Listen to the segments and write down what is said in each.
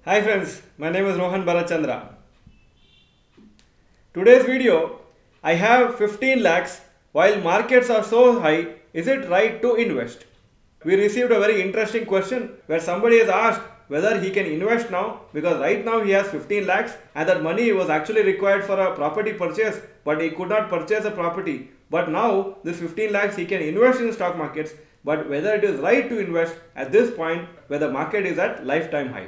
Hi friends, my name is Dr.Bharath. Today's video, I have 15 lakhs. While markets are so high, is it right to invest? We received a very interesting question where somebody has asked whether he can invest now because right now he has 15 lakhs and that money was actually required for a property purchase, but he could not purchase a property. But now this 15 lakhs he can invest in the stock markets, but whether it is right to invest at this point where the market is at lifetime high.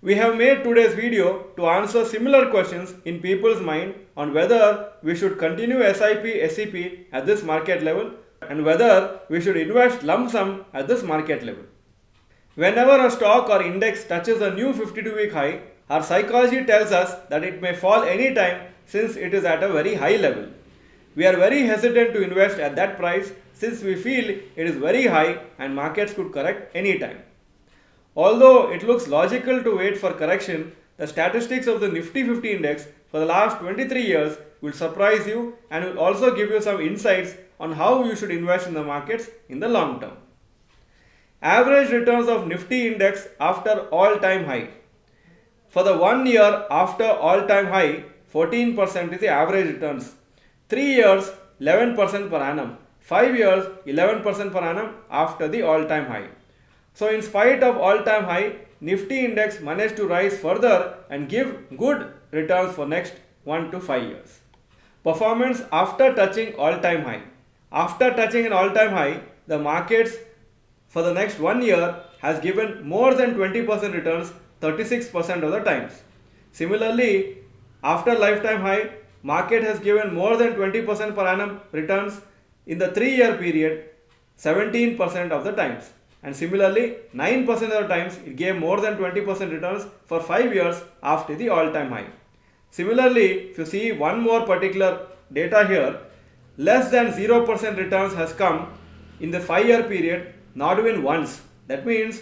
We have made today's video to answer similar questions in people's mind on whether we should continue SIP, SEP at this market level and whether we should invest lump sum at this market level. Whenever a stock or index touches a new 52-week high, our psychology tells us that it may fall anytime since it is at a very high level. We are very hesitant to invest at that price since we feel it is very high and markets could correct anytime. Although it looks logical to wait for correction, the statistics of the Nifty 50 index for the last 23 years will surprise you and will also give you some insights on how you should invest in the markets in the long term. Average returns of Nifty index after all-time high. For the 1 year after all-time high, 14% is the average returns. 3 years, 11% per annum. 5 years, 11% per annum after the all-time high. So in spite of all-time high, Nifty index managed to rise further and give good returns for next 1 to 5 years. Performance after touching all-time high. After touching an all-time high, the markets for the next 1 year has given more than 20% returns 36% of the times. Similarly, after lifetime high, market has given more than 20% per annum returns in the 3-year period 17% of the times. And similarly, 9% of the times it gave more than 20% returns for 5 years after the all-time high. Similarly, if you see one more particular data here, less than 0% returns has come in the 5-year period, not even once. That means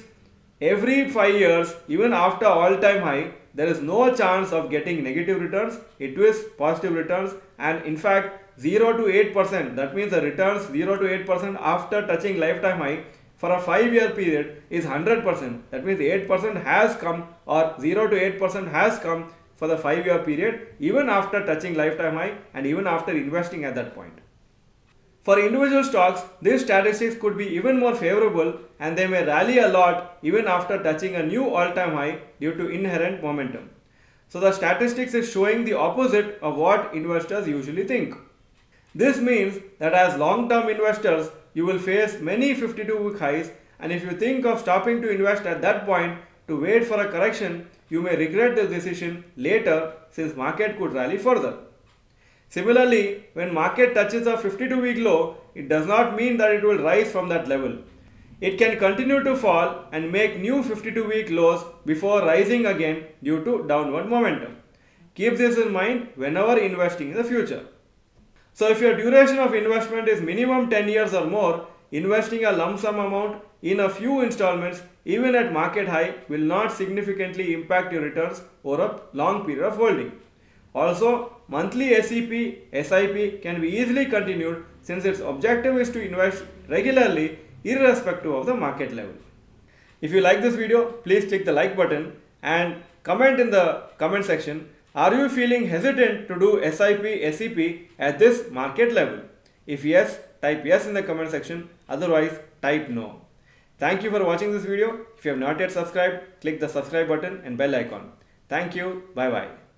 every 5 years, even after all-time high, there is no chance of getting negative returns. It is positive returns, and in fact 0 to 8%, that means the returns 0 to 8% after touching lifetime high for a 5-year period is 100%. That means 8% has come, or 0 to 8% has come for the 5-year period even after touching lifetime high and even after investing at that point. For individual stocks, these statistics could be even more favorable and they may rally a lot even after touching a new all-time high due to inherent momentum. So the statistics is showing the opposite of what investors usually think. This means that as long-term investors, you will face many 52-week highs, and if you think of stopping to invest at that point to wait for a correction, you may regret the decision later since market could rally further. Similarly, when market touches a 52-week low, it does not mean that it will rise from that level. It can continue to fall and make new 52-week lows before rising again due to downward momentum. Keep this in mind whenever investing in the future. So if your duration of investment is minimum 10 years or more, investing a lump sum amount in a few installments even at market high will not significantly impact your returns over a long period of holding. Also, monthly SEP, SIP can be easily continued since its objective is to invest regularly irrespective of the market level. If you like this video, please click the like button and comment in the comment section. Are you feeling hesitant to do SIP, SEP at this market level? If yes, type yes in the comment section. Otherwise, type no. Thank you for watching this video. If you have not yet subscribed, click the subscribe button and bell icon. Thank you. Bye bye.